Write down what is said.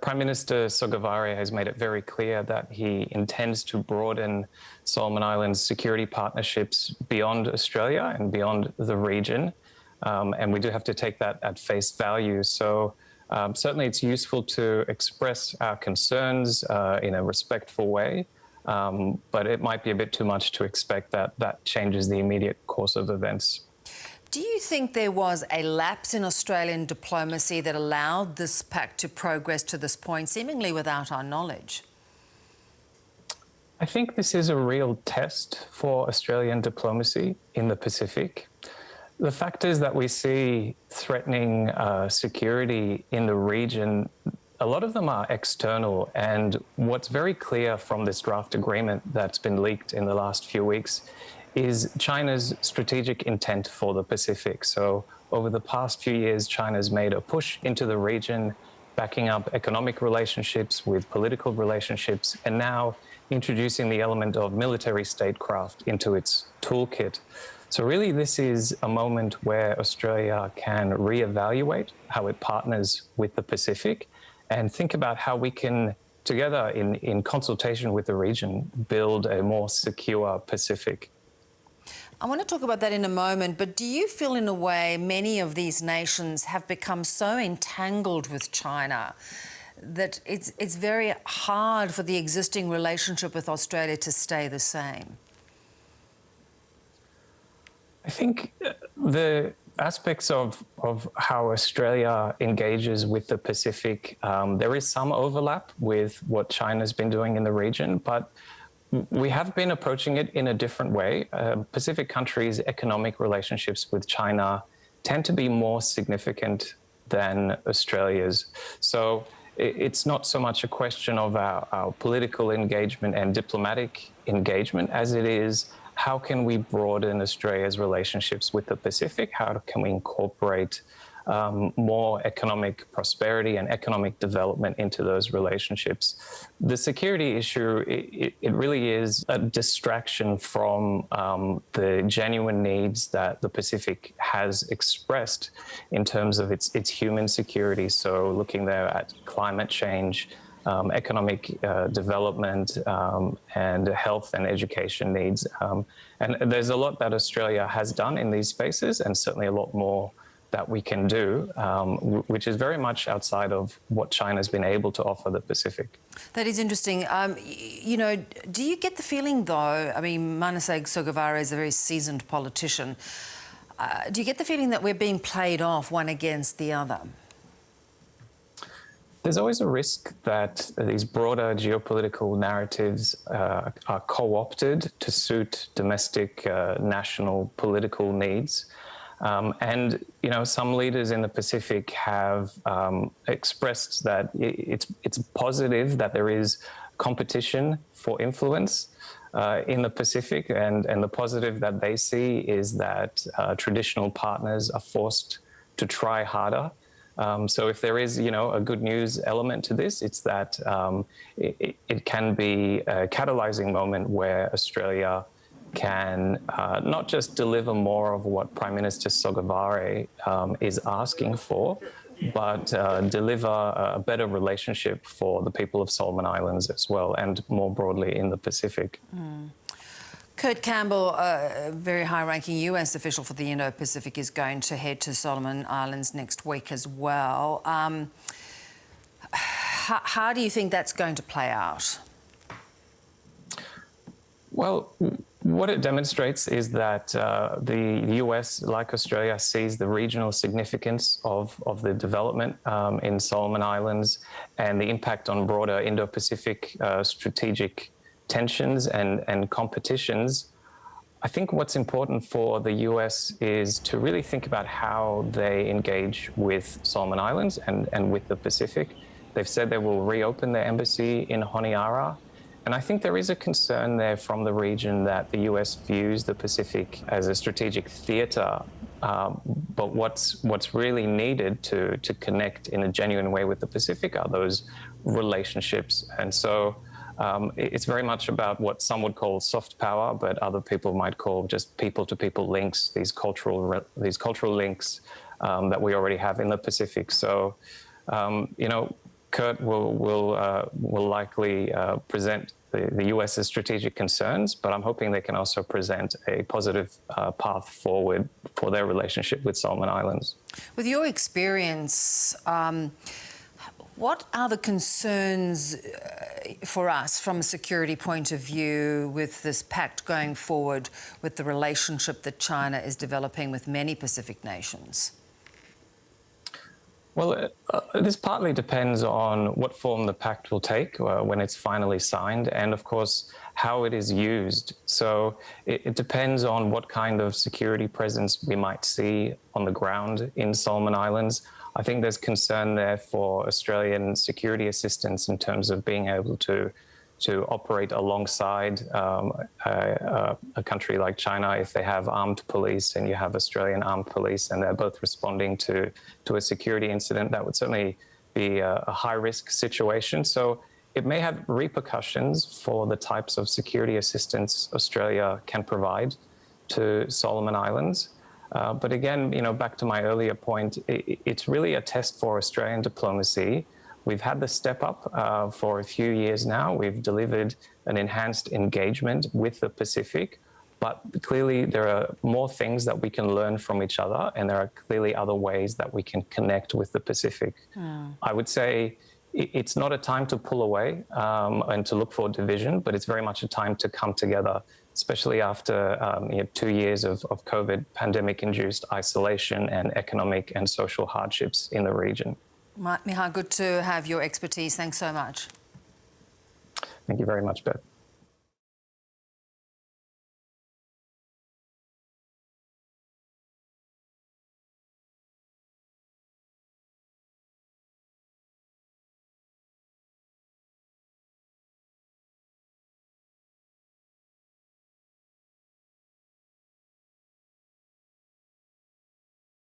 Prime Minister Sogavare has made it very clear that he intends to broaden Solomon Islands security partnerships beyond Australia and beyond the region. And we do have to take that at face value. So certainly it's useful to express our concerns in a respectful way, but it might be a bit too much to expect that that changes the immediate course of events. Do you think there was a lapse in Australian diplomacy that allowed this pact to progress to this point, seemingly without our knowledge? I think this is a real test for Australian diplomacy in the Pacific. The factors that we see threatening security in the region, a lot of them are external. And what's very clear from this draft agreement that's been leaked in the last few weeks is China's strategic intent for the Pacific. So over the past few years, China's made a push into the region, backing up economic relationships with political relationships, and now introducing the element of military statecraft into its toolkit. So really, this is a moment where Australia can reevaluate how it partners with the Pacific and think about how we can, together in consultation with the region, build a more secure Pacific. I want to talk about that in a moment, but do you feel in a way many of these nations have become so entangled with China that it's very hard for the existing relationship with Australia to stay the same? I think the aspects of how Australia engages with the Pacific, there is some overlap with what China's been doing in the region, but we have been approaching it in a different way. Pacific countries' economic relationships with China tend to be more significant than Australia's. So it's not so much a question of our political engagement and diplomatic engagement as it is how can we broaden Australia's relationships with the Pacific? How can we incorporate more economic prosperity and economic development into those relationships? The security issue, it really is a distraction from the genuine needs that the Pacific has expressed in terms of its human security. So looking there at climate change, economic development, and health and education needs. And there's a lot that Australia has done in these spaces, and certainly a lot more that we can do, which is very much outside of what China's been able to offer the Pacific. That is interesting. You know, do you get the feeling, though, I mean, Manasseh Sogavare is a very seasoned politician. Do you get the feeling that we're being played off one against the other? There's always a risk that these broader geopolitical narratives are co-opted to suit domestic national political needs. And, you know, some leaders in the Pacific have expressed that it's positive that there is competition for influence in the Pacific, and the positive that they see is that traditional partners are forced to try harder. So if there is, you know, a good news element to this, it's that it can be a catalyzing moment where Australia can not just deliver more of what Prime Minister Sogavare is asking for, but deliver a better relationship for the people of Solomon Islands as well, and more broadly in the Pacific. Kurt Campbell, a very high-ranking US official for the Indo-Pacific, is going to head to Solomon Islands next week as well. How do you think that's going to play out? Well, what it demonstrates is that the US, like Australia, sees the regional significance of the development in Solomon Islands and the impact on broader Indo-Pacific strategic tensions and competitions. I think what's important for the US is to really think about how they engage with Solomon Islands and with the Pacific. They've said they will reopen their embassy in Honiara. And I think there is a concern there from the region that the US views the Pacific as a strategic theater. But what's really needed to connect in a genuine way with the Pacific are those relationships. And so it's very much about what some would call soft power, but other people might call just people-to-people links, these cultural links that we already have in the Pacific. So, you know, Kurt will likely present the US's strategic concerns, but I'm hoping they can also present a positive path forward for their relationship with Solomon Islands. With your experience, what are the concerns for us from a security point of view with this pact going forward, with the relationship that China is developing with many Pacific nations? Well, this partly depends on what form the pact will take when it's finally signed, and of course, how it is used. So it depends on what kind of security presence we might see on the ground in Solomon Islands. I think there's concern there for Australian security assistance in terms of being able to operate alongside a country like China if they have armed police and you have Australian armed police and they're both responding to a security incident. That would certainly be a high-risk situation. So it may have repercussions for the types of security assistance Australia can provide to Solomon Islands. But again, back to my earlier point, it's really a test for Australian diplomacy. We've had the step up for a few years now. We've delivered an enhanced engagement with the Pacific, but clearly there are more things that we can learn from each other, and there are clearly other ways that we can connect with the Pacific. I would say it's not a time to pull away and to look for division, but it's very much a time to come together, especially after 2 years of COVID pandemic-induced isolation and economic and social hardships in the region. Mihai, good to have your expertise. Thanks so much. Thank you very much, Beth.